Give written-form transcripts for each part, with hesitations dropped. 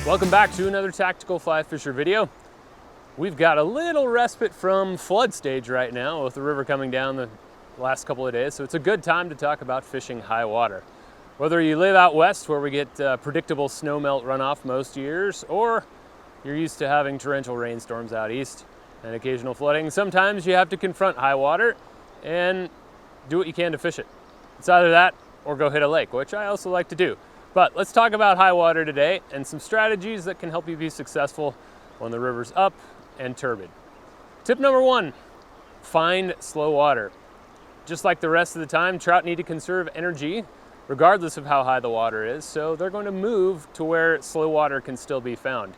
Welcome back to another Tactical Fly Fisher video. We've got a little respite from flood stage right now with the river coming down the last couple of days, so it's a good time to talk about fishing high water. Whether you live out west where we get predictable snowmelt runoff most years, or you're used to having torrential rainstorms out east and occasional flooding, sometimes you have to confront high water and do what you can to fish it. It's either that or go hit a lake, which I also like to do. But let's talk about high water today and some strategies that can help you be successful when the river's up and turbid. Tip number one, find slow water. Just like the rest of the time, trout need to conserve energy regardless of how high the water is, so they're going to move to where slow water can still be found.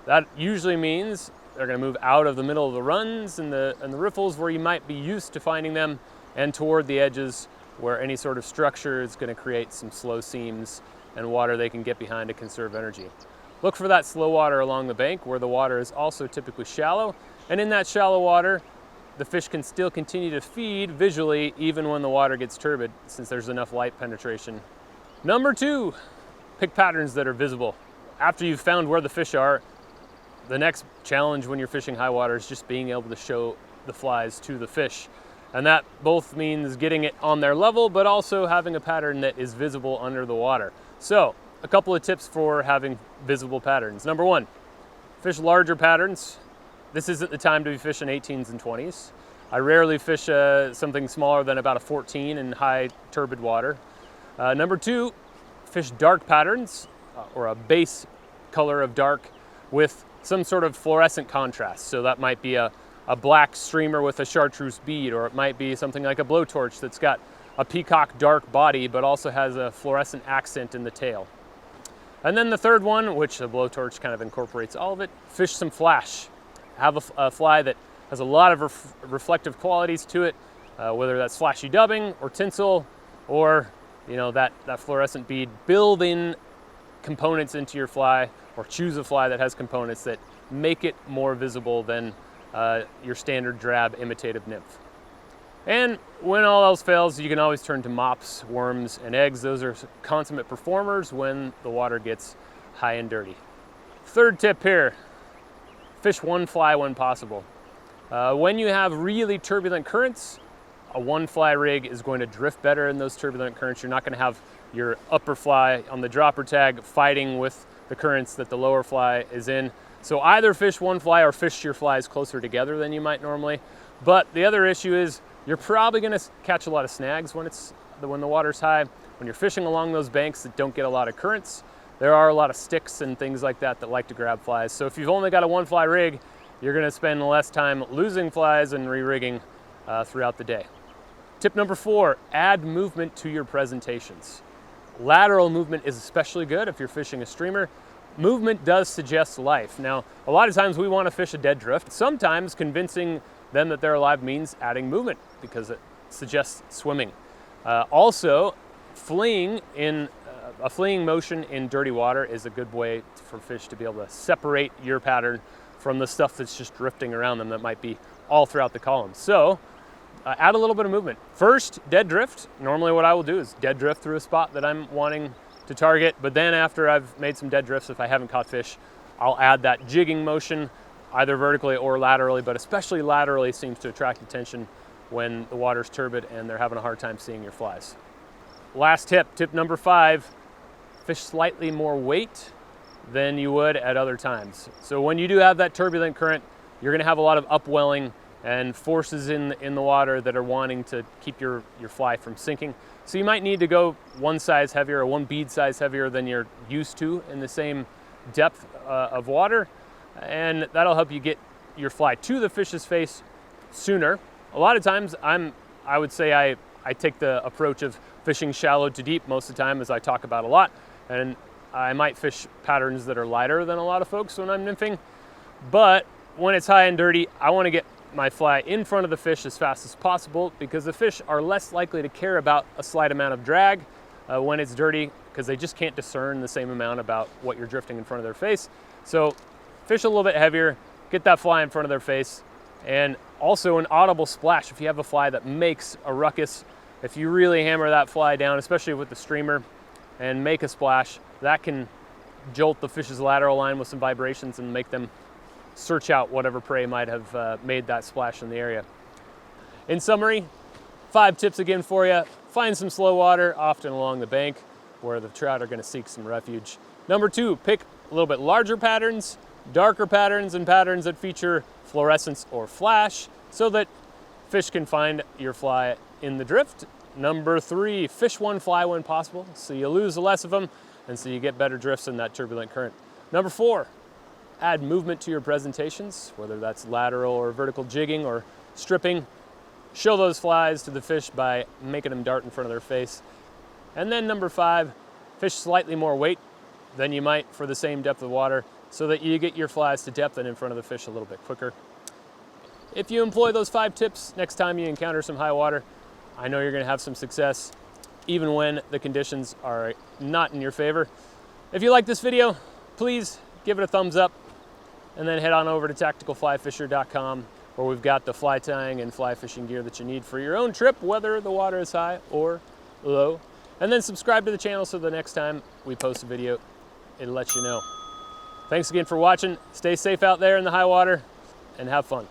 That usually means they're going to move out of the middle of the runs and the riffles where you might be used to finding them, and toward the edges where any sort of structure is going to create some slow seams and water they can get behind to conserve energy. Look for that slow water along the bank where the water is also typically shallow, and in that shallow water the fish can still continue to feed visually even when the water gets turbid, since there's enough light penetration. Number two, pick patterns that are visible. After you've found where the fish are, the next challenge when you're fishing high water is just being able to show the flies to the fish. And that both means getting it on their level, but also having a pattern that is visible under the water. So, a couple of tips for having visible patterns. Number one, fish larger patterns. This isn't the time to be fishing 18s and 20s. I rarely fish something smaller than about a 14 in high turbid water. Number two, fish dark patterns, or a base color of dark with some sort of fluorescent contrast. So that might be a black streamer with a chartreuse bead, or it might be something like a blowtorch that's got a peacock dark body but also has a fluorescent accent in the tail. And then the third one, which the blowtorch kind of incorporates all of it, fish some flash. Have a fly that has a lot of reflective qualities to it, whether that's flashy dubbing or tinsel, or that fluorescent bead. Build in components into your fly, or choose a fly that has components that make it more visible than your standard drab imitative nymph. And when all else fails, you can always turn to mops, worms, and eggs. Those are consummate performers when the water gets high and dirty. Third tip here, fish one fly when possible. When you have really turbulent currents, a one fly rig is going to drift better in those turbulent currents. You're not going to have your upper fly on the dropper tag fighting with the currents that the lower fly is in. So either fish one fly or fish your flies closer together than you might normally. But the other issue is you're probably going to catch a lot of snags when the water's high. When you're fishing along those banks that don't get a lot of currents, there are a lot of sticks and things like that like to grab flies. So if you've only got a one fly rig, you're going to spend less time losing flies and re-rigging throughout the day. Tip number four, add movement to your presentations. Lateral movement is especially good if you're fishing a streamer. Movement does suggest life. Now, a lot of times we want to fish a dead drift. Sometimes convincing them that they're alive means adding movement because it suggests swimming. Also, a fleeing motion in dirty water is a good way for fish to be able to separate your pattern from the stuff that's just drifting around them that might be all throughout the column. So, add a little bit of movement. First, dead drift. Normally what I will do is dead drift through a spot that I'm wanting to target, but then after I've made some dead drifts, if I haven't caught fish, I'll add that jigging motion either vertically or laterally, but especially laterally seems to attract attention when the water's turbid and they're having a hard time seeing your flies. Last tip number five, fish slightly more weight than you would at other times. So when you do have that turbulent current, you're going to have a lot of upwelling and forces in the water that are wanting to keep your fly from sinking. So you might need to go one size heavier or one bead size heavier than you're used to in the same depth of water, and that'll help you get your fly to the fish's face sooner. A lot of times I would say I take the approach of fishing shallow to deep most of the time, as I talk about a lot, and I might fish patterns that are lighter than a lot of folks when I'm nymphing. But when it's high and dirty, I want to get my fly in front of the fish as fast as possible, because the fish are less likely to care about a slight amount of drag when it's dirty, because they just can't discern the same amount about what you're drifting in front of their face. So fish a little bit heavier, get that fly in front of their face, and also an audible splash. If you have a fly that makes a ruckus, if you really hammer that fly down, especially with the streamer, and make a splash, that can jolt the fish's lateral line with some vibrations and make them search out whatever prey might have made that splash in the area. In summary, 5 tips again for you. Find some slow water, often along the bank where the trout are going to seek some refuge. Number 2, pick a little bit larger patterns, darker patterns, and patterns that feature fluorescence or flash so that fish can find your fly in the drift. Number 3, fish one fly when possible so you lose less of them and so you get better drifts in that turbulent current. Number 4, add movement to your presentations, whether that's lateral or vertical jigging or stripping. Show those flies to the fish by making them dart in front of their face. And then number 5, fish slightly more weight than you might for the same depth of water so that you get your flies to depth and in front of the fish a little bit quicker. If you employ those 5 tips next time you encounter some high water, I know you're going to have some success even when the conditions are not in your favor. If you like this video, please give it a thumbs up and then head on over to tacticalflyfisher.com where we've got the fly tying and fly fishing gear that you need for your own trip, whether the water is high or low. And then subscribe to the channel so the next time we post a video, it'll let you know. Thanks again for watching. Stay safe out there in the high water and have fun.